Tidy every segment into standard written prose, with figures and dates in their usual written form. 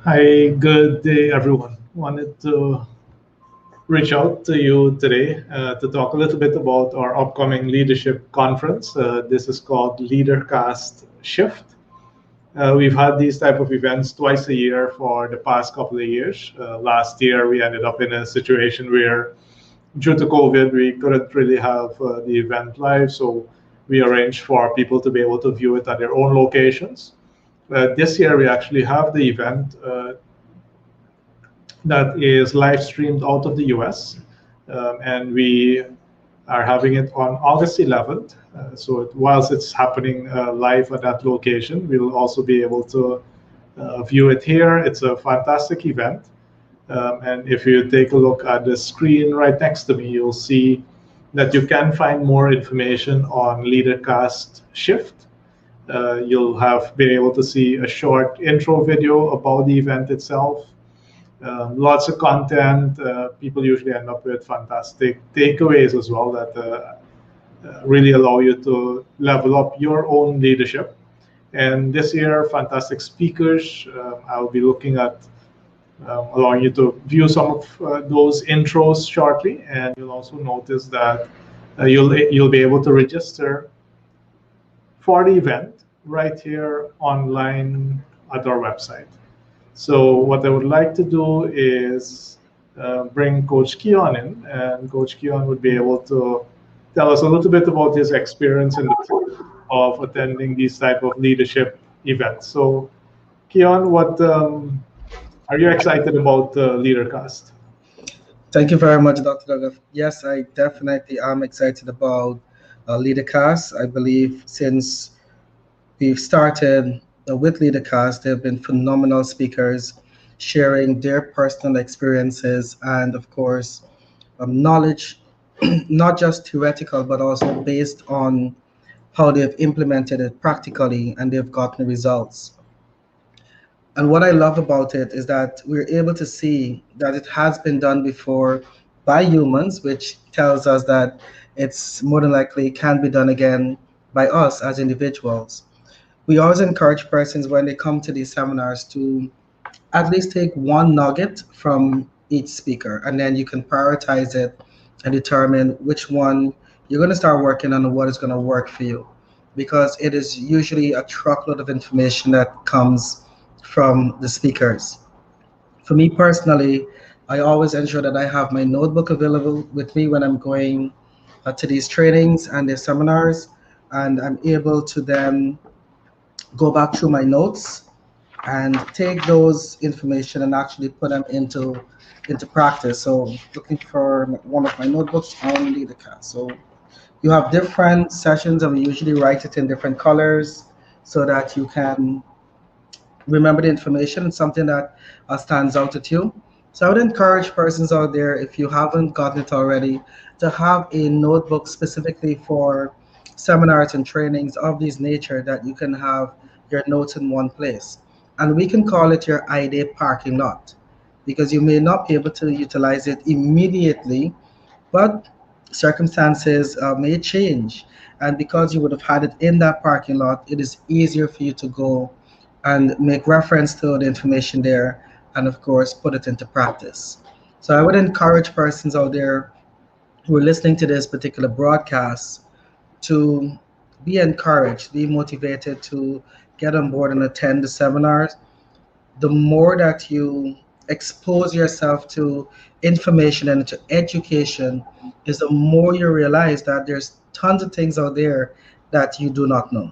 Hi, good day, everyone. Wanted to reach out to you today to talk a little bit about our upcoming leadership conference. This is called Leadercast Shift. We've had these type of events twice a year for the past couple of years. Last year, we ended up in a situation where, due to COVID, we couldn't really have the event live, so we arranged for people to be able to view it at their own locations. This year, we actually have the event that is live streamed out of the US. And we are having it on August 11th. So whilst it's happening live at that location, we'll also be able to view it here. It's a fantastic event. And if you take a look at the screen right next to me, you'll see that you can find more information on Leadercast Shift. You'll have been able to see a short intro video about the event itself, lots of content. People usually end up with fantastic takeaways as well that really allow you to level up your own leadership. And this year, fantastic speakers. I'll be looking at allowing you to view some of those intros shortly, and you'll also notice that you'll be able to register for the event right here online at our website. So what I would like to do is bring Coach Keon in, and Coach Keon would be able to tell us a little bit about his experience in the field of attending these type of leadership events. So, Keon, what are you excited about Leadercast? Thank you very much, Dr. Douglas. Yes, I definitely am excited about Leadercast. I believe since we've started with Leadercast, there have been phenomenal speakers sharing their personal experiences and, of course, knowledge, not just theoretical, but also based on how they've implemented it practically and they've gotten results. And what I love about it is that we're able to see that it has been done before by humans, which tells us that it's more than likely can be done again by us as individuals. We always encourage persons when they come to these seminars to at least take one nugget from each speaker, and then you can prioritize it and determine which one you're going to start working on and what is going to work for you. Because it is usually a truckload of information that comes from the speakers. For me personally, I always ensure that I have my notebook available with me when I'm going to these trainings and their seminars, and I'm able to then go back through my notes and take those information and actually put them into practice. So looking for one of my notebooks on Leadercast. So you have different sessions and we usually write it in different colors so that you can remember the information. It's something that stands out at you. So I would encourage persons out there, if you haven't gotten it already, to have a notebook specifically for seminars and trainings of this nature that you can have your notes in one place. And we can call it your ID parking lot because you may not be able to utilize it immediately, but circumstances may change. And because you would have had it in that parking lot, it is easier for you to go and make reference to the information there and, of course, put it into practice. So I would encourage persons out there who are listening to this particular broadcast to be encouraged, be motivated to get on board and attend the seminars. The more that you expose yourself to information and to education, is the more you realize that there's tons of things out there that you do not know.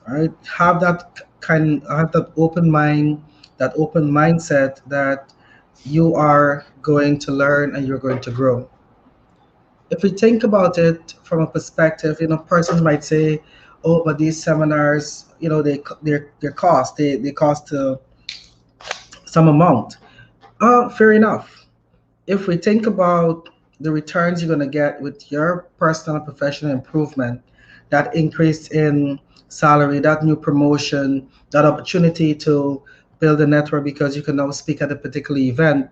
All right, have that open mind, that open mindset that you are going to learn and you're going to grow. If we think about it from a perspective, persons might say, "Oh, but these seminars, their cost, they cost some amount." Fair enough. If we think about the returns you're going to get with your personal and professional improvement, that increase in salary, that new promotion, that opportunity to build a network because you can now speak at a particular event.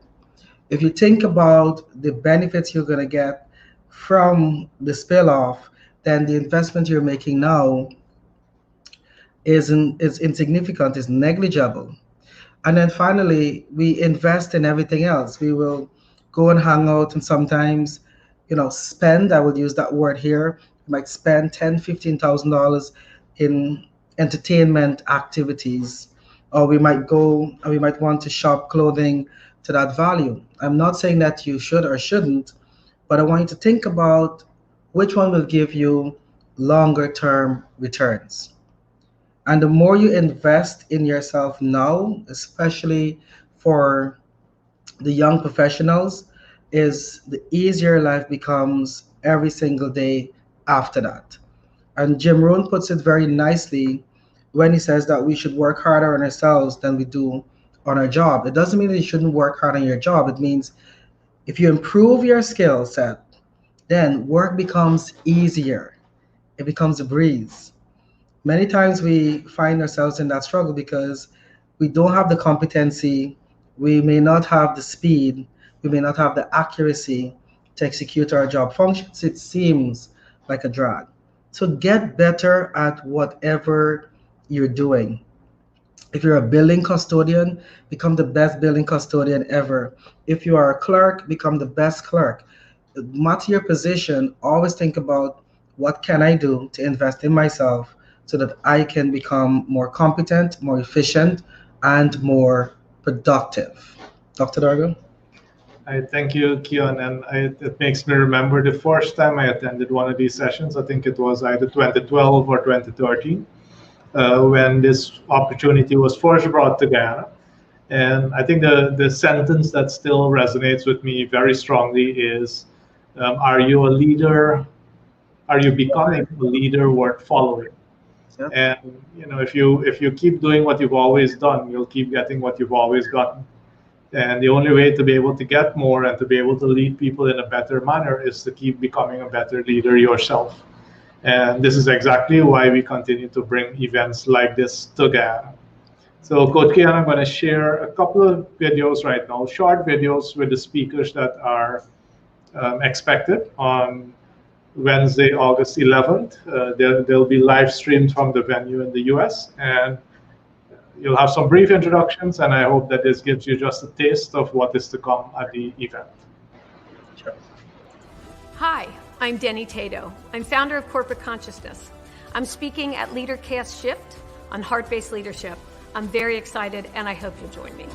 If you think about the benefits you're going to get from the spill off, then the investment you're making now is insignificant, is negligible. And then finally, we invest in everything else. We will go and hang out and sometimes, spend, I will use that word here, we might spend $10,000, $15,000 in entertainment activities, or we might go and we might want to shop clothing to that value. I'm not saying that you should or shouldn't, but I want you to think about which one will give you longer term returns. And the more you invest in yourself now, especially for the young professionals, is the easier life becomes every single day after that. And Jim Rohn puts it very nicely when he says that we should work harder on ourselves than we do on our job. It doesn't mean that you shouldn't work hard on your job. It means if you improve your skill set, then work becomes easier. It becomes a breeze. Many times we find ourselves in that struggle because we don't have the competency, we may not have the speed, we may not have the accuracy to execute our job functions. It seems like a drag. So get better at whatever you're doing. If you're a billing custodian, become the best billing custodian ever. If you are a clerk, become the best clerk. No matter your position, always think about what can I do to invest in myself so that I can become more competent, more efficient, and more productive. Dr. Dargo? I thank you, Keon, and it makes me remember the first time I attended one of these sessions. I think it was either 2012 or 2013, when this opportunity was first brought to Guyana. And I think the sentence that still resonates with me very strongly is, are you a leader? Are you becoming a leader worth following? Yeah. And if you keep doing what you've always done, you'll keep getting what you've always gotten. And the only way to be able to get more and to be able to lead people in a better manner is to keep becoming a better leader yourself. And this is exactly why we continue to bring events like this to Guyana. So Coach Kian, I'm going to share a couple of videos right now, short videos with the speakers that are expected on Wednesday, August 11th. They'll be live streamed from the venue in the US. And you'll have some brief introductions, and I hope that this gives you just a taste of what is to come at the event. Sure. Hi, I'm Denny Tato. I'm founder of Corporate Consciousness. I'm speaking at Leadercast Shift on heart-based leadership. I'm very excited, and I hope you'll join me.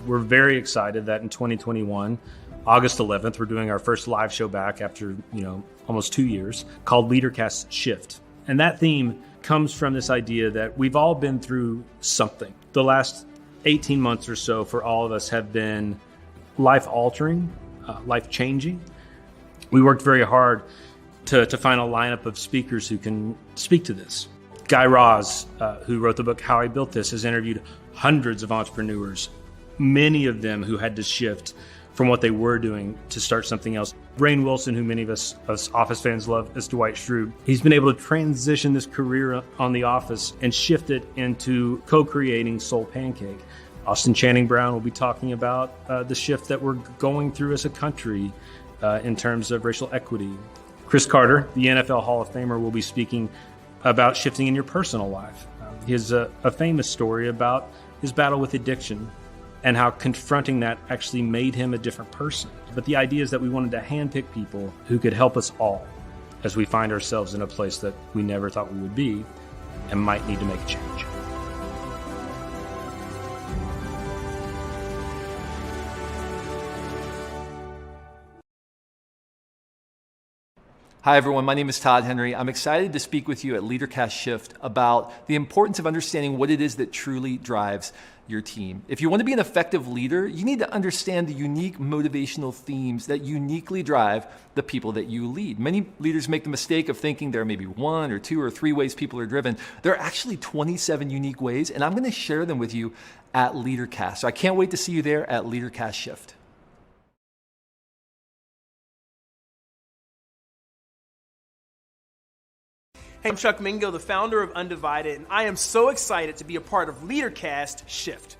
We're very excited that in 2021, August 11th, we're doing our first live show back after, almost 2 years, called Leadercast Shift. And that theme comes from this idea that we've all been through something. The last 18 months or so for all of us have been life-altering, life-changing. We worked very hard to find a lineup of speakers who can speak to this. Guy Raz, who wrote the book How I Built This, has interviewed hundreds of entrepreneurs, many of them who had to shift from what they were doing to start something else. Rainn Wilson, who many of us Office fans love, as Dwight Schrute, he's been able to transition this career on The Office and shift it into co-creating Soul Pancake. Austin Channing Brown will be talking about the shift that we're going through as a country in terms of racial equity. Chris Carter, the NFL Hall of Famer, will be speaking about shifting in your personal life. He has a famous story about his battle with addiction and how confronting that actually made him a different person. But the idea is that we wanted to handpick people who could help us all as we find ourselves in a place that we never thought we would be and might need to make a change. Hi everyone, my name is Todd Henry. I'm excited to speak with you at Leadercast Shift about the importance of understanding what it is that truly drives your team. If you want to be an effective leader, you need to understand the unique motivational themes that uniquely drive the people that you lead. Many leaders make the mistake of thinking there may be 1 or 2 or 3 ways people are driven. There are actually 27 unique ways, and I'm going to share them with you at Leadercast. So I can't wait to see you there at Leadercast Shift. Hey, I'm Chuck Mingo, the founder of Undivided, and I am so excited to be a part of Leadercast Shift.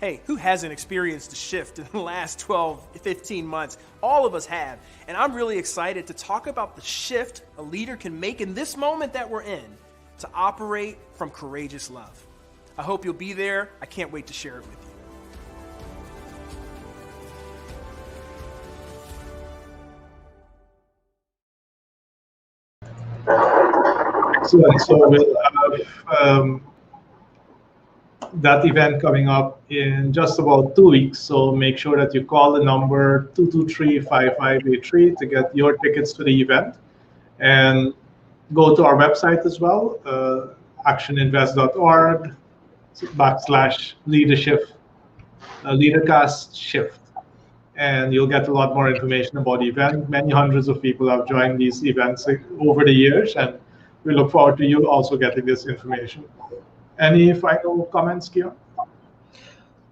Hey, who hasn't experienced a shift in the last 12, 15 months? All of us have. And I'm really excited to talk about the shift a leader can make in this moment that we're in to operate from courageous love. I hope you'll be there. I can't wait to share it with you. Excellent. So we'll have that event coming up in just about 2 weeks. So make sure that you call the number 223-5583 to get your tickets to the event. And go to our website as well, actioninvest.org/leadership, Leadercast Shift. And you'll get a lot more information about the event. Many hundreds of people have joined these events over the years, and we look forward to you also getting this information. Any final comments, Kian?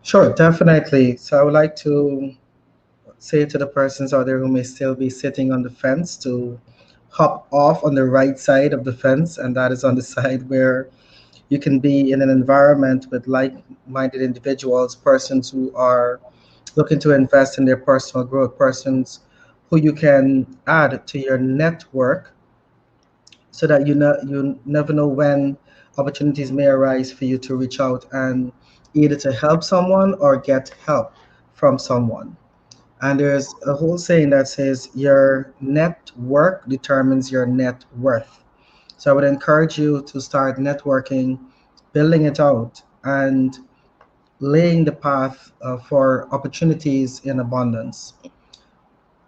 Sure, definitely. So I would like to say to the persons out there who may still be sitting on the fence to hop off on the right side of the fence, and that is on the side where you can be in an environment with like-minded individuals, persons who are looking to invest in their personal growth, persons who you can add to your network so that you never know when opportunities may arise for you to reach out and either to help someone or get help from someone. And there's a whole saying that says your network determines your net worth. So I would encourage you to start networking, building it out, and laying the path for opportunities in abundance.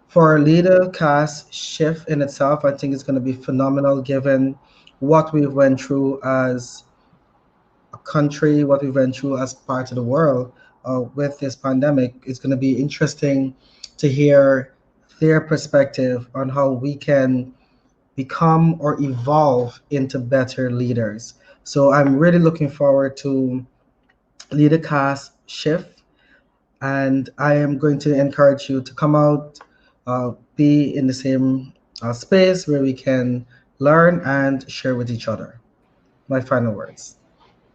For Leadercast Shift in itself, I think it's going to be phenomenal given what we've went through as a country, what we went through as part of the world with this pandemic. It's going to be interesting to hear their perspective on how we can become or evolve into better leaders. So I'm really looking forward to Leadercast Shift, and I am going to encourage you to come out, be in the same space where we can learn and share with each other. My final words.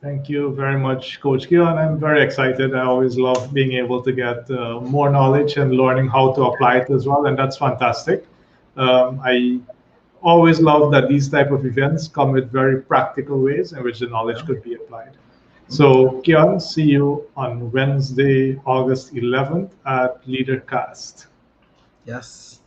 Thank you very much, Coach Kian. I'm very excited. I always love being able to get more knowledge and learning how to apply it as well, and that's fantastic. I always love that these type of events come with very practical ways in which the knowledge could be applied. So, Kian, see you on Wednesday, August 11th at Leadercast. Yes.